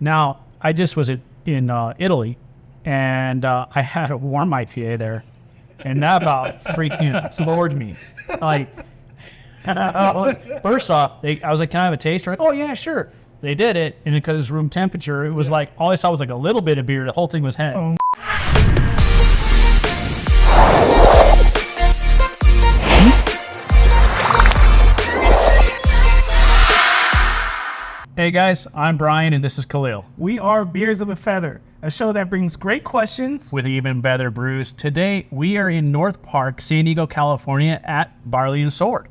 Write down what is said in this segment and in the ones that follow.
Now, I just was in Italy, and I had a warm IPA there, and that about freaking floored me. Like, first off, I was like, "Can I have a taste?" Like, "Oh yeah, sure." They did it, and because it was room temperature, it was like all I saw was like a little bit of beer. The whole thing was head. Hey guys, I'm Brian and this is Khalil. We are Beers of a Feather, a show that brings great questions with even better brews. Today we are in North Park, San Diego, California at Barley and Sword.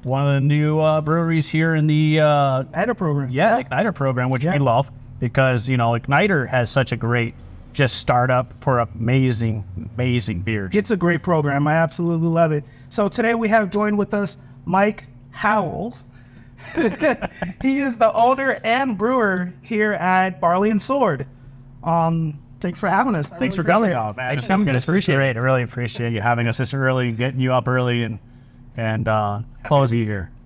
One of the new breweries here in the Igniter program. Yeah, Igniter program, which we love because, you know, Igniter has such a great just startup for amazing beers. It's a great program. I absolutely love it. So today we have joined with us Mike Howell. He is the owner and brewer here at Barley and Sword. Thanks for having us. Thanks for coming. Thanks for coming. Appreciate it. I really appreciate you having us this early, getting you up early and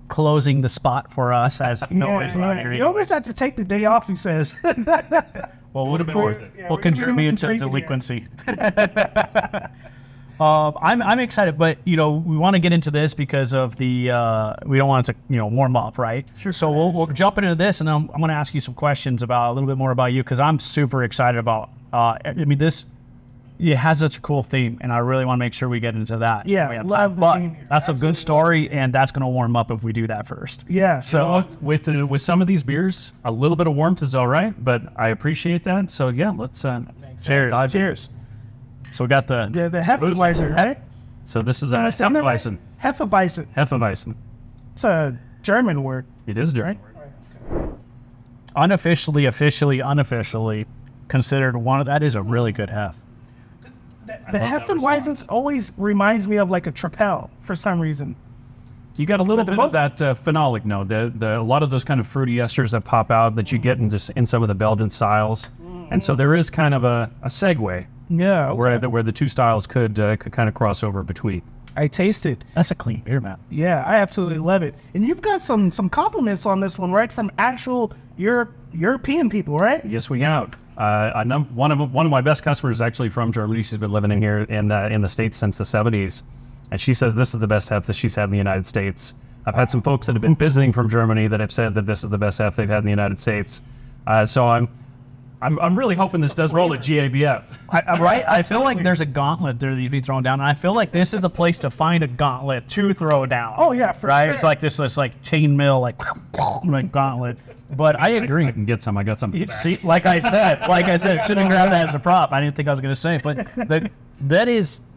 closing the spot for us as always. You almost had to take the day off, he says. Well, it would have been worth it. We'll contribute to delinquency. I'm excited, but we want to get into this because of the we don't want it to warm up, right? Sure. So we'll jump into this, and I'm going to ask you some questions about a little bit more about you because I'm super excited about. This. It has such a cool theme, and I really want to make sure we get into that. Yeah, love the theme here. That's a good story, and that's going to warm up if we do that first. Yeah. So with some of these beers, a little bit of warmth is all right, but I appreciate that. So yeah, let's cheers. Cheers. So we got the Hefeweizen, right? So this is a Hefeweizen. Hefeweizen. It's a German word. It is German. Unofficially, unofficially considered one of that is a really good hef. The Hefeweizen always reminds me of like a Trapel for some reason. You got a little bit of that phenolic note. A lot of those kind of fruity esters that pop out that you get in some of the Belgian styles, and so there is kind of a segue. Yeah, okay. where the two styles could kind of cross over between. I taste it. That's a clean beer, man. Yeah, I absolutely love it. And you've got some compliments on this one, right? From actual European people, right? Yes, we have. One of my best customers is actually from Germany. She's been living in here in the States since the 70s, and she says this is the best hef that she's had in the United States. I've had some folks that have been visiting from Germany that have said that this is the best hef they've had in the United States. So I'm really hoping this does roll at GABF. Right? I feel like there's a gauntlet there that you be thrown down, and I feel like this is a place to find a gauntlet to throw down. Oh yeah, for right. Sure. It's like this like chainmail, like gauntlet. But I agree. I can get some. I got some. See, like I said, shouldn't grab that as a prop. I didn't think I was going to say it, but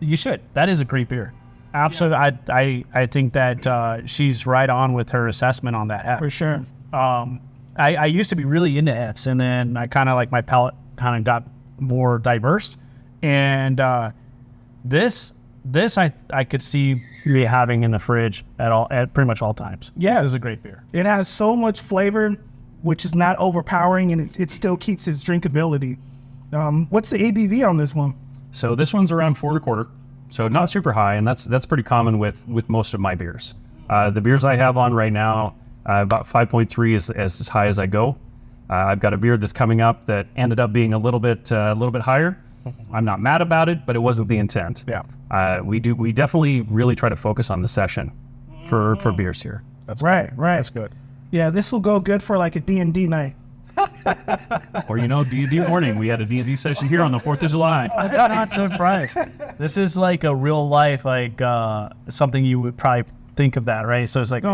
you should. That is a great beer. Absolutely. Yeah. I think that she's right on with her assessment on that hef. For sure. I used to be really into hefs, and then I kind of like my palate kind of got more diverse. And this I could see you having in the fridge at pretty much all times. Yeah, this is a great beer. It has so much flavor, which is not overpowering, and it still keeps its drinkability. What's the ABV on this one? So this one's around 4.25, so not super high, and that's pretty common with most of my beers. The beers I have on right now. About 5.3 is as high as I go. I've got a beer that's coming up that ended up being a little bit higher. I'm not mad about it, but it wasn't the intent. Yeah. We definitely really try to focus on the session for beers here. That's right. Good. That's good. Yeah, this will go good for like a D&D night. Or D&D morning. We had a D&D session here on the 4th of July. I'm not surprised. This is like a real life, something you would probably think of that, right? So it's like,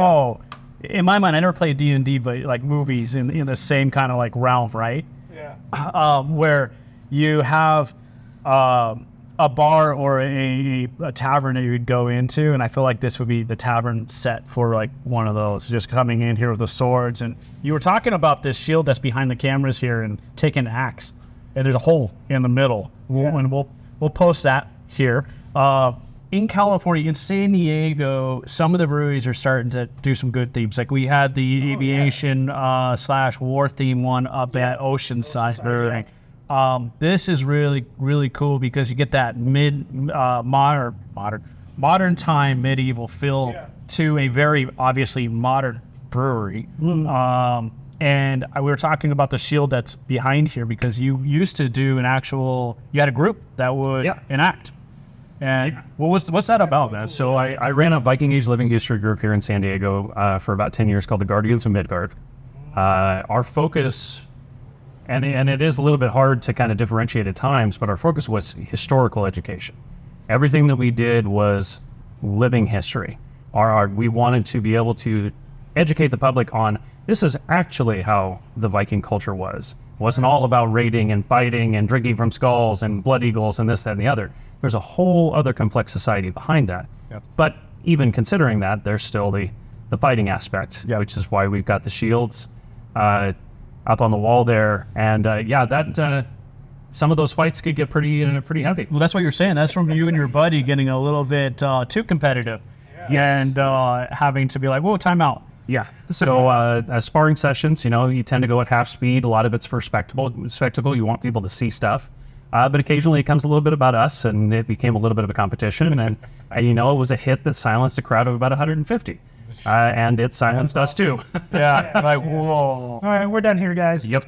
in my mind, I never played D&D, but like movies in the same kind of like realm, right? Yeah. Where you have a bar or a tavern that you would go into, and I feel like this would be the tavern set for like one of those. Just coming in here with the swords, and you were talking about this shield that's behind the cameras here, and taking an axe, and there's a hole in the middle. Yeah. And we'll post that here. In California, in San Diego, some of the breweries are starting to do some good themes. Like we had the aviation / war theme one up at Oceanside Brewing. This is really, really cool because you get that modern time medieval feel to a very obviously modern brewery. And we were talking about the shield that's behind here because you used to do you had a group that would enact. And what's that about, man? So I ran a Viking Age living history group here in San Diego for about 10 years called the Guardians of Midgard. Our focus, and it is a little bit hard to kind of differentiate at times, but our focus was historical education. Everything that we did was living history. We wanted to be able to educate the public on this is actually how the Viking culture was. It wasn't all about raiding and fighting and drinking from skulls and blood eagles and this, that, and the other. There's a whole other complex society behind that. Yep. But even considering that, there's still the fighting aspect, which is why we've got the shields up on the wall there. And some of those fights could get pretty heavy. Well, that's what you're saying. That's from you and your buddy getting a little bit too competitive and having to be like, whoa, time out. Yeah. So sparring sessions, you tend to go at half speed. A lot of it's for spectacle. You want people to see stuff. But occasionally it comes a little bit about us, and it became a little bit of a competition. And it was a hit that silenced a crowd of about 150. And it silenced us too. Like, whoa. All right, we're done here, guys. Yep.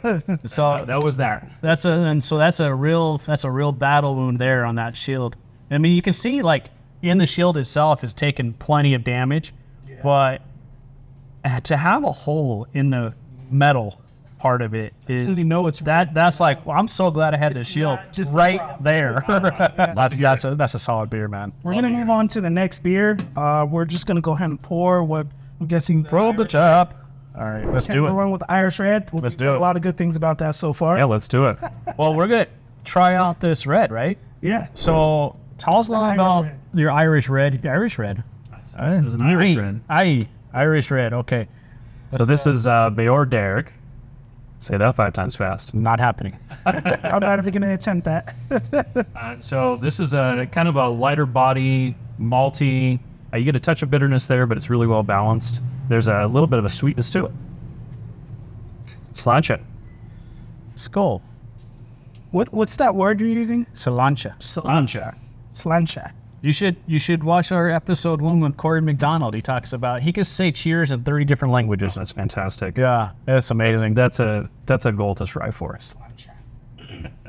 So that was that. That's a real battle wound there on that shield. I mean, you can see like in the shield itself has taken plenty of damage, but to have a hole in the metal part of it is that's like, well, I'm so glad I had the shield just right there. That's a solid beer, man. We're gonna move on to the next beer. We're just gonna go ahead and pour what I'm guessing. Probe the top. All right, let's do it. Run with the Irish Red. Let's do it. A lot of good things about that so far. Yeah, let's do it. Well, we're gonna try out this red, right? Yeah. So tell us a little about your Irish Red. Irish Red. This is an Irish Red. Irish Red. Okay. So this is Beor Derg. Say that 5 times fast. Not happening. I'm not even going to attempt that. So this is a kind of a lighter body, malty. You get a touch of bitterness there, but it's really well balanced. There's a little bit of a sweetness to it. Slancha. Skull. What's that word you're using? Slancha. Slancha. You should watch our episode 1 with Corey McDonald. He talks about he can say cheers in 30 different languages. That's fantastic. Yeah, that's amazing. That's a goal to strive for.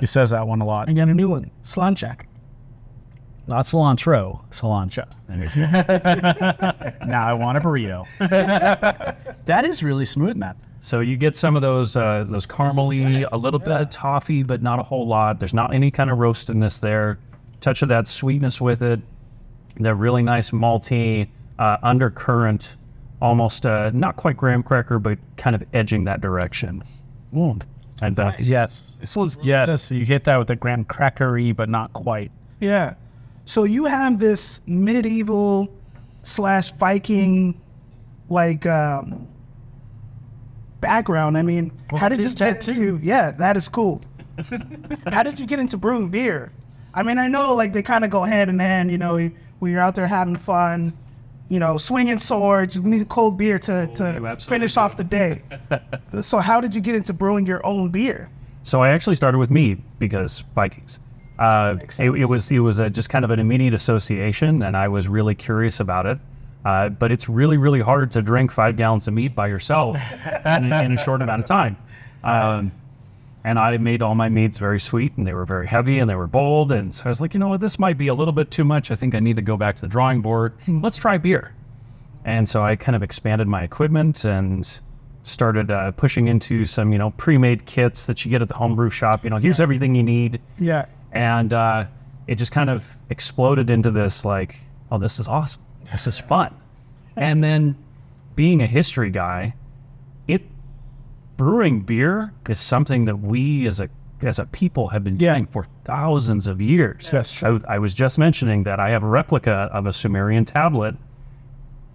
He says that one a lot. I got a new one. Slancha. Not cilantro, Slancha. Now I want a burrito. That is really smooth, Matt. So you get some of those caramely, a little bit of toffee, but not a whole lot. There's not any kind of roastiness there. Touch of that sweetness with it. That really nice malty undercurrent, almost not quite graham cracker, but kind of edging that direction. And yes, This one's yes, you hit that with the graham crackery, but not quite. Yeah. So you have this medieval / Viking background. I mean, how did you get into? Yeah, that is cool. How did you get into brewing beer? I mean, I know they kind of go hand in hand. When you're out there having fun, swinging swords, you need a cold beer to finish off the day. So how did you get into brewing your own beer? So I actually started with mead because Vikings. It was just kind of an immediate association, and I was really curious about it. But it's really, really hard to drink 5 gallons of mead by yourself in a short amount of time. And I made all my meads very sweet, and they were very heavy, and they were bold. And so I was like, this might be a little bit too much. I think I need to go back to the drawing board. Let's try beer. And so I kind of expanded my equipment and started pushing into some, pre-made kits that you get at the homebrew shop. Here's everything you need. Yeah. And it just kind of exploded into this this is awesome. This is fun. And then being a history guy, brewing beer is something that we as a people have been doing for thousands of years. Yes. I was just mentioning that I have a replica of a Sumerian tablet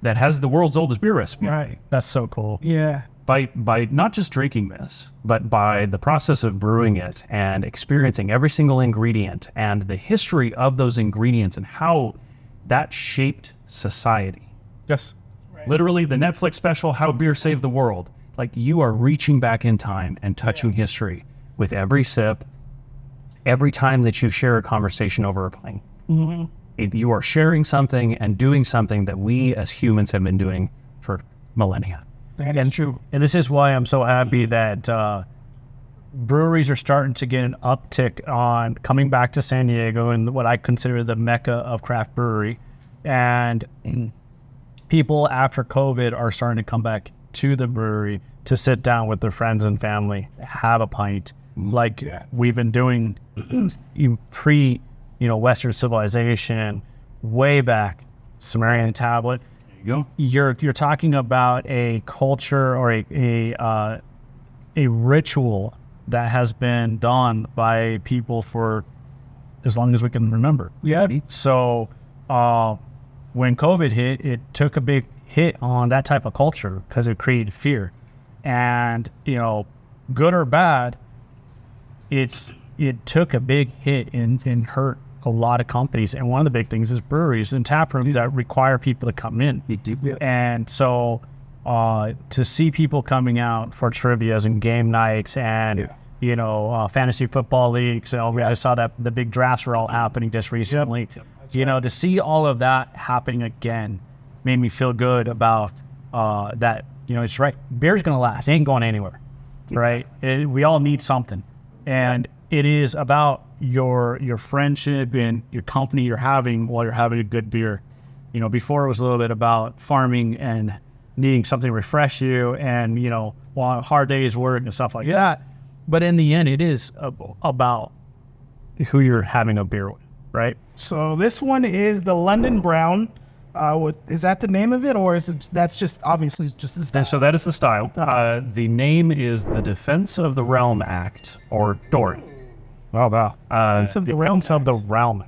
that has the world's oldest beer recipe. Right. That's so cool. Yeah. By not just drinking this, but by the process of brewing it and experiencing every single ingredient and the history of those ingredients and how that shaped society. Yes. Right. Literally, the Netflix special, How Beer Saved the World. You are reaching back in time and touching history with every sip, every time that you share a conversation over a pint, you are sharing something and doing something that we as humans have been doing for millennia. That is true. And this is why I'm so happy that breweries are starting to get an uptick on coming back to San Diego and what I consider the mecca of craft brewery. And people after COVID are starting to come back to the brewery to sit down with their friends and family, have a pint, like we've been doing Western civilization, way back, Sumerian tablet. There you go. You're talking about a culture or a ritual that has been done by people for as long as we can remember. Yeah. So when COVID hit, it took a big hit on that type of culture because it created fear. And, good or bad, it took a big hit and hurt a lot of companies. And one of the big things is breweries and tap rooms that require people to come in. Yeah. And so to see people coming out for trivias and game nights and, fantasy football leagues, I saw that the big drafts were all happening just recently. To see all of that happening again made me feel good about that. It's right. Beer's going to last. It ain't going anywhere. Right? We all need something. And it is about your friendship and your company you're having while you're having a good beer. Before it was a little bit about farming and needing something to refresh you and, while a hard day's work and stuff like that. But in the end, it is about who you're having a beer with, right? So this one is the London Brown. Is that the name of it, or that's just obviously just the style? And so that is the style. The name is the Defense of the Realm Act, or DORT. Oh, wow. Defense of the Realm of the Realm.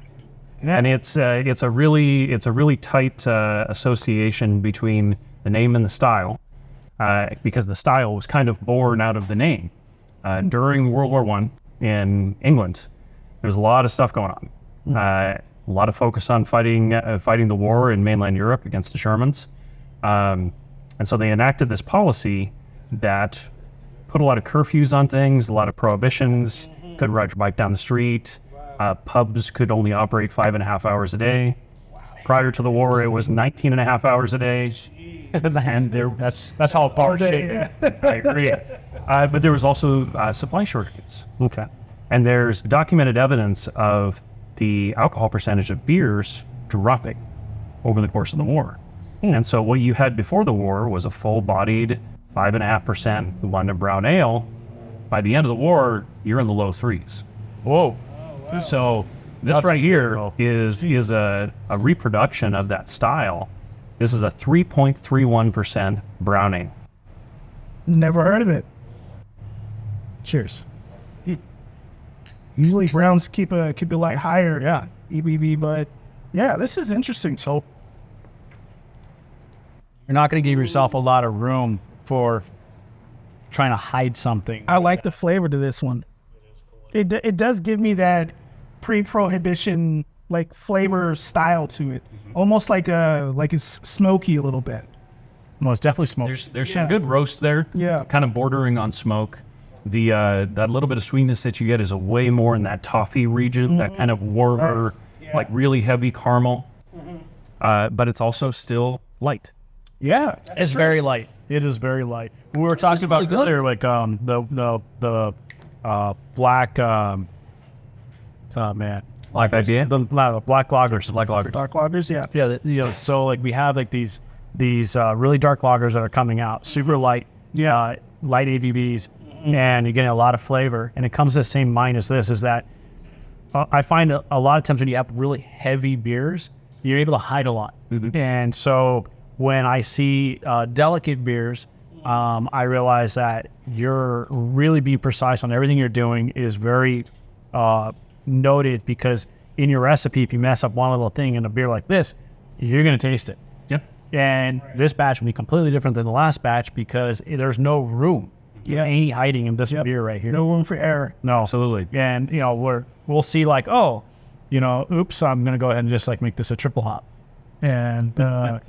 Yeah. And it's a really tight association between the name and the style, because the style was kind of born out of the name. During World War I in England, there was a lot of stuff going on. A lot of focus on fighting the war in mainland Europe against the Shermans. And so they enacted this policy that put a lot of curfews on things, a lot of prohibitions. Couldn't ride your bike down the street. Pubs could only operate 5.5 hours a day. Prior to the war, it was 19.5 hours a day. And that's how far day. I agree. But there was also supply shortages. Okay. And there's documented evidence of the alcohol percentage of beers dropping over the course of the war. And so what you had before the war was a full-bodied 5.5% London Brown Ale. By the end of the war, you're in the low threes. Whoa. Wow. So this right here is a reproduction of that style. This is a 3.31% browning. Never heard of it. Cheers. Usually browns keep a light higher. Yeah. EBV, but yeah, this is interesting. So You're not going to give yourself a lot of room for trying to hide something. I like the flavor to this one. It does give me that pre-prohibition like flavor style to it, almost like it's smoky a little bit. Well, it's definitely smoky. There's some good roast there. Yeah. Kind of bordering on smoke. That little bit of sweetness that you get is a way more in that toffee region, that kind of warmer, like really heavy caramel. But it's also still light. Yeah, It's very light. It is very light. We were talking about earlier, like the black Black IPA? the black lagers. Black lager. dark lagers. Yeah, Yeah, so like we have like these really dark lagers that are coming out, super light, light AVBs, and you're getting a lot of flavor. And it comes to the same mind as this, is that I find a lot of times when you have really heavy beers, you're able to hide a lot. And so when I see delicate beers, I realize that you're really being precise on everything you're doing is very noted, because in your recipe, if you mess up one little thing in a beer like this, you're going to taste it. Yep. And this batch will be completely different than the last batch because there's no room. Any hiding in this beer right here. no room for error. No. Absolutely. And, we'll see like, oops, I'm going to go ahead and just like make this a triple hop. And, I'm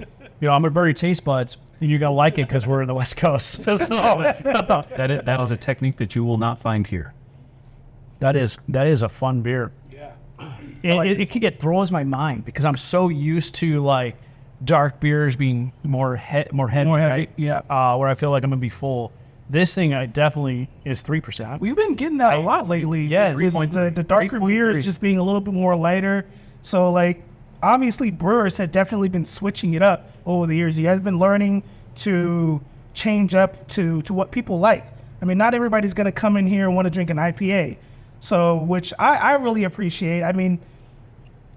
going to burn your taste buds. You're going to like it because we're in the West Coast. That is a technique that you will not find here. That is a fun beer. Yeah. It throws my mind because I'm so used to like dark beers being more heavy, right? Yeah. Where I feel like I'm gonna be full. This thing definitely is 3%. We've been getting that a lot lately. Yes. The darker beers just being a little bit more lighter. So like, obviously brewers have definitely been switching it up over the years. You guys have been learning to change up to what people like. I mean, not everybody's going to come in here and want to drink an IPA. So, which I really appreciate. I mean,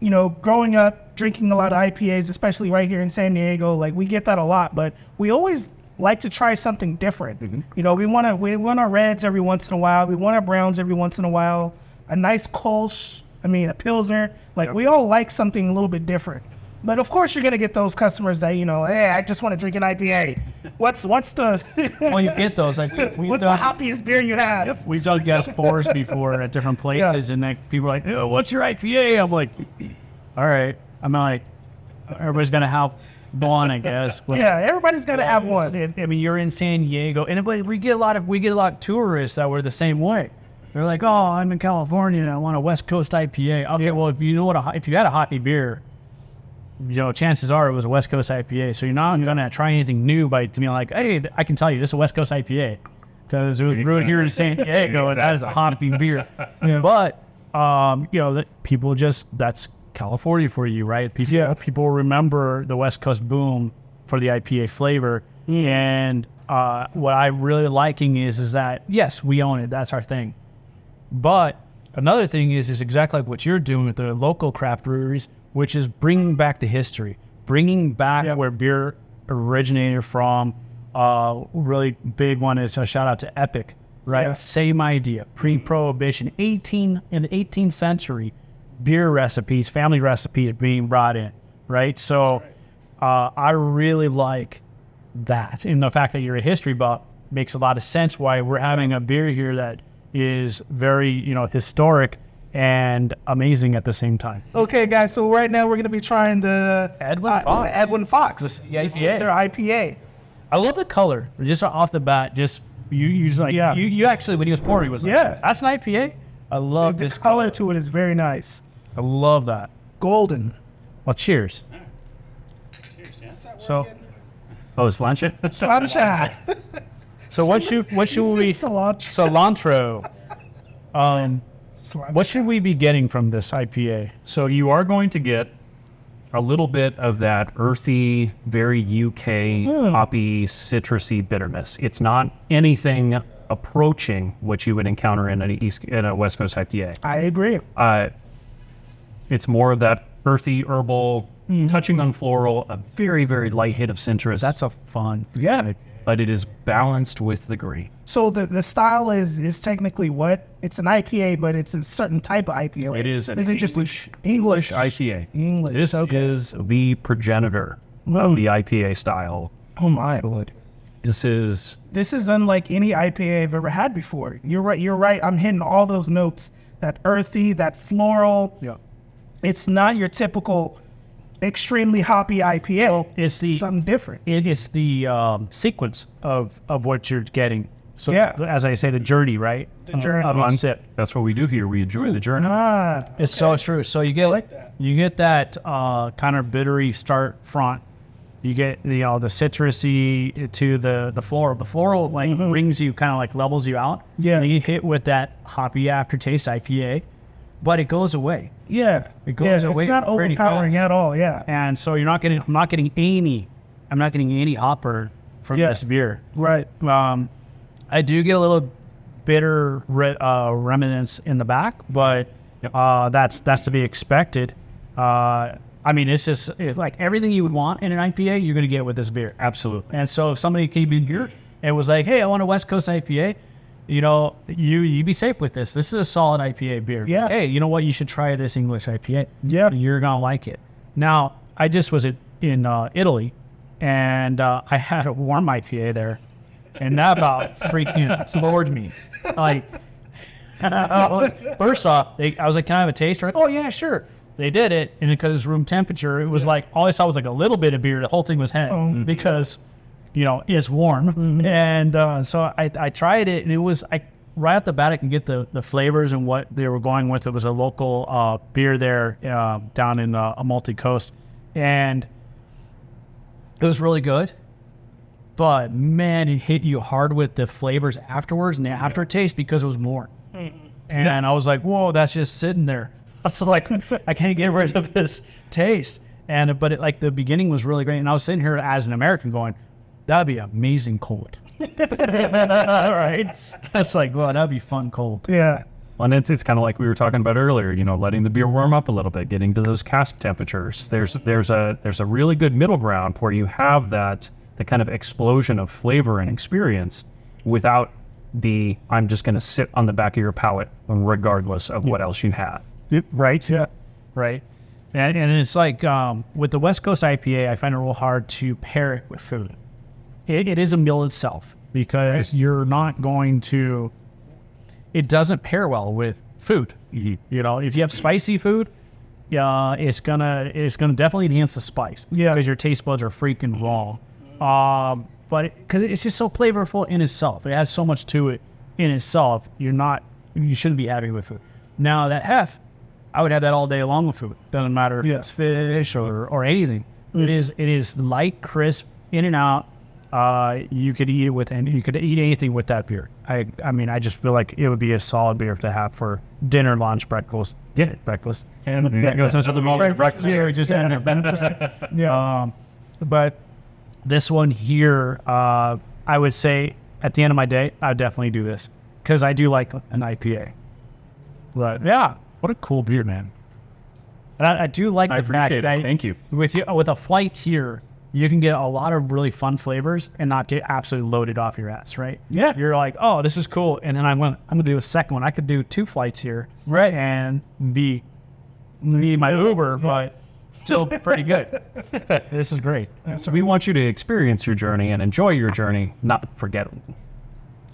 you know, growing up, drinking a lot of IPAs, especially right here in San Diego, like we get that a lot, but we always like to try something different. You know, we want our reds every once in a while. We want our browns every once in a while. A nice Kolsch, a Pilsner. Like we all like something a little bit different. But of course, you're gonna get those customers that, you know, hey, I just want to drink an IPA. What's the Well, you get those. Like what's the hoppiest beer you have? We've done guest pours before at different places, and like people are like, oh, "What's your IPA?" I'm like, "All right." I'm like, everybody's gonna have one, I guess. But, Yeah, everybody's gonna have one. I mean, you're in San Diego, and we get a lot of tourists that were the same way. They're like, "Oh, I'm in California, and I want a West Coast IPA." Okay, well, if you had a hoppy beer, you know, chances are it was a West Coast IPA. So you're not gonna try anything new by to be like, "Hey, I can tell you this is a West Coast IPA," because it was brewed here in San Diego, and that is a hoppy beer. Yeah. But you know, people that's California for you, right? People remember the West Coast boom for the IPA flavor, and what I'm really liking is that yes, we own it. That's our thing. But another thing is exactly like what you're doing with the local craft breweries, which is bringing back the history, bringing back where beer originated from. Really big one is a shout out to Epic, right? Yeah. Same idea, pre-prohibition, in the 18th century, beer recipes, family recipes being brought in, right? So I really like that. And the fact that you're a history buff makes a lot of sense why we're having a beer here that is very, you know, historic and amazing at the same time. Okay, guys, so right now we're going to be trying the Edwin Fox. Edwin Fox. This This is IPA. their IPA. I love the color. Just off the bat, just you just like you actually when he was pouring, he was like, that's an IPA. I love The this color to it is very nice. I love that. Golden. Well, cheers. So, Slancha? Sunshine. so what should we cilantro? What should we be getting from this IPA? So you are going to get a little bit of that earthy, very UK hoppy, citrusy bitterness. It's not anything approaching what you would encounter in a West Coast IPA. I agree. It's more of that earthy, herbal, touching on floral, a very, very light hit of citrus. That's a fun. Yeah. But it is balanced with the green. So the style is technically what? It's an IPA, but it's a certain type of IPA. It is an Is it just English IPA. English. This is the progenitor of the IPA style. Oh my lord. This is unlike any IPA I've ever had before. You're right. I'm hitting all those notes. That earthy, that floral. Yeah. It's not your typical extremely hoppy IPA. It's the something different. It is the sequence of what you're getting. So Yeah. as I say, the journey, right? The journey. Of unsip. that's what we do here. We enjoy the journey. It's so true. So you get like that. you get that kind of bittery start front. You get the citrusy to the floral. The floral like brings you kind of like levels you out. Yeah. And you hit with that hoppy aftertaste IPA, but it goes away. Yeah. It goes away It's not pretty overpowering fast. at all. Yeah. And so I'm not getting any hopper from Yeah. this beer. Right. I do get a little bitter remnants in the back, but that's to be expected. I mean, it's like everything you would want in an IPA, you're going to get with this beer. Absolutely. And so if somebody came in here and was like, hey, I want a West Coast IPA, you know, you be safe with this. This is a solid IPA beer. Yeah. Hey, you know what? You should try this English IPA. Yeah. You're going to like it. Now, I just was in Italy, and I had a warm IPA there, and that about freaking floored me. Like, first off, I was like, can I have a taste? They're like, oh, yeah, sure. They did it, and because it's room temperature, it was like, all I saw was like a little bit of beer. The whole thing was head because, you know, it's warm. And so I tried it, and it was, right off the bat, I can get the flavors and what they were going with. It was a local beer there down in Amalfi Coast, and it was really good. But man, it hit you hard with the flavors afterwards and the aftertaste because it was more. And I was like, whoa, that's just sitting there. I was like, I can't get rid of this taste. But the beginning was really great. And I was sitting here as an American going, that'd be amazing cold. Right? That's like, well, that'd be fun cold. Yeah. And it's kind of like we were talking about earlier, letting the beer warm up a little bit, getting to those cask temperatures. There's a really good middle ground where you have the kind of explosion of flavor and experience without I'm just going to sit on the back of your palate regardless of what else you have. Right? Yeah. Right. And it's like with the West Coast IPA, I find it real hard to pair it with food. It is a meal itself because you're not going to, it doesn't pair well with food. Mm-hmm. If you have spicy food, it's gonna definitely enhance the spice. Yeah. Because your taste buds are freaking raw. But because it's just so flavorful in itself, it has so much to it in itself. You shouldn't be having it with food. Now that hef, I would have that all day long with food. Doesn't matter if it's fish or anything. It is light, crisp, in and out. You could eat it with, and you could eat anything with that beer. I mean, I just feel like it would be a solid beer to have for dinner, lunch, breakfast. Breakfast. And breakfast. Yeah, just yeah. But this one here, I would say at the end of my day, I would definitely do this because I do like an IPA. But yeah, what a cool beer, man. And I do like the fact that Thank you. With a flight here, you can get a lot of really fun flavors and not get absolutely loaded off your ass, right? Yeah. You're like, oh, this is cool. And then I'm gonna do a second one. I could do 2 flights here. Right. And be my Uber, but still pretty good. This is great. So we want you to experience your journey and enjoy your journey, not forget it.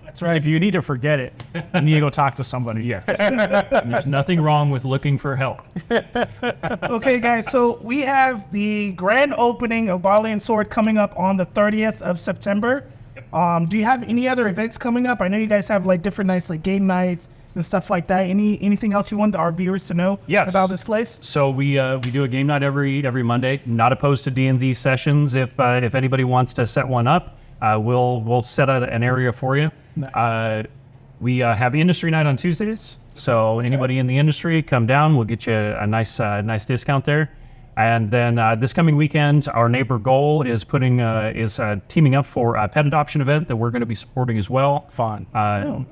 That's right. If you need to forget it, you need to go talk to somebody. Yes. There's nothing wrong with looking for help. Okay, guys, so we have the grand opening of Barley and Sword coming up on the 30th of September. Do you have any other events coming up? I know you guys have like different nights, like game nights and stuff like that. Anything else you want our viewers to know about this place? So we do a game night every Monday. Not opposed to D&D sessions. If anybody wants to set one up, we'll set out an area for you. Nice. We have industry night on Tuesdays. So anybody in the industry, come down. We'll get you a nice discount there. And then this coming weekend, our neighbor Goal is teaming up for a pet adoption event that we're going to be supporting as well. Fun.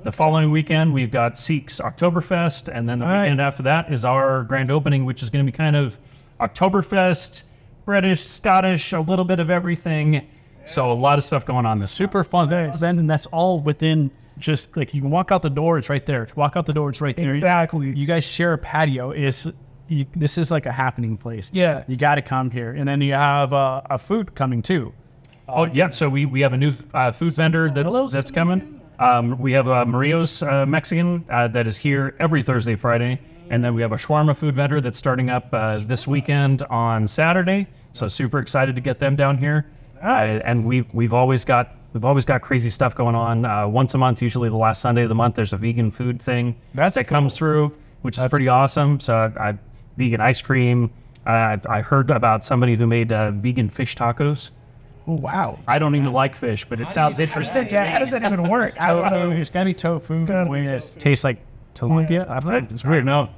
The following weekend, we've got Seek's Oktoberfest, and then the weekend after that is our grand opening, which is going to be kind of Oktoberfest, British, Scottish, a little bit of everything. So a lot of stuff going on this super fun event, and that's all within just like you can walk out the door, it's right there. Walk out the door, it's right there. Exactly. You guys share a patio. This is like a happening place. Yeah. You got to come here, and then you have a food coming too. Oh yeah, so we have a new food vendor that's coming. We have Mario's Mexican that is here every Thursday, Friday, and then we have a shawarma food vendor that's starting up this weekend on Saturday. So super excited to get them down here. Nice. And we've always got crazy stuff going on. Once a month, usually the last Sunday of the month, there's a vegan food thing that comes through, which is pretty awesome. So vegan ice cream. I heard about somebody who made vegan fish tacos. Oh, wow. I don't even like fish, but it sounds interesting. How does that even work? It's gotta be tofu. It tastes like tilapia. It's weird, no.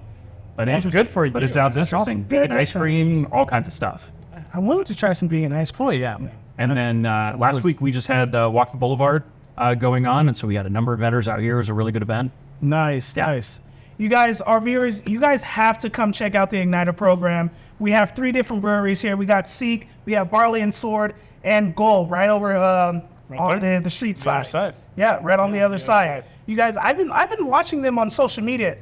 But it's good for you. But it sounds interesting. Vegan ice cream, all kinds of stuff. I'm willing to try some vegan ice cream. Oh, yeah. And then last week we just had Walk the Boulevard going on, and so we had a number of vendors out here. It was a really good event. Nice. You guys, our viewers, you guys have to come check out the Igniter program. We have 3 different breweries here. We got Seek, we have Barley and Sword, and Gold right over on the street side. Yeah, right on the other side. You guys, I've been watching them on social media.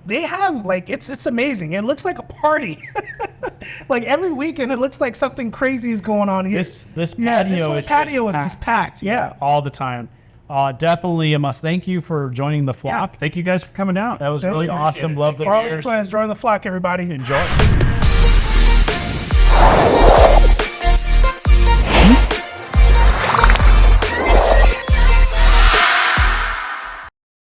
They have it's amazing. It looks like a party. Like every weekend, it looks like something crazy is going on here. This patio is just packed. Yeah, all the time. Definitely a must. Thank you for joining the flock. Yeah, thank you guys for coming out. That was really awesome. Love the Barley and Sword has joined the flock. Everybody, enjoy.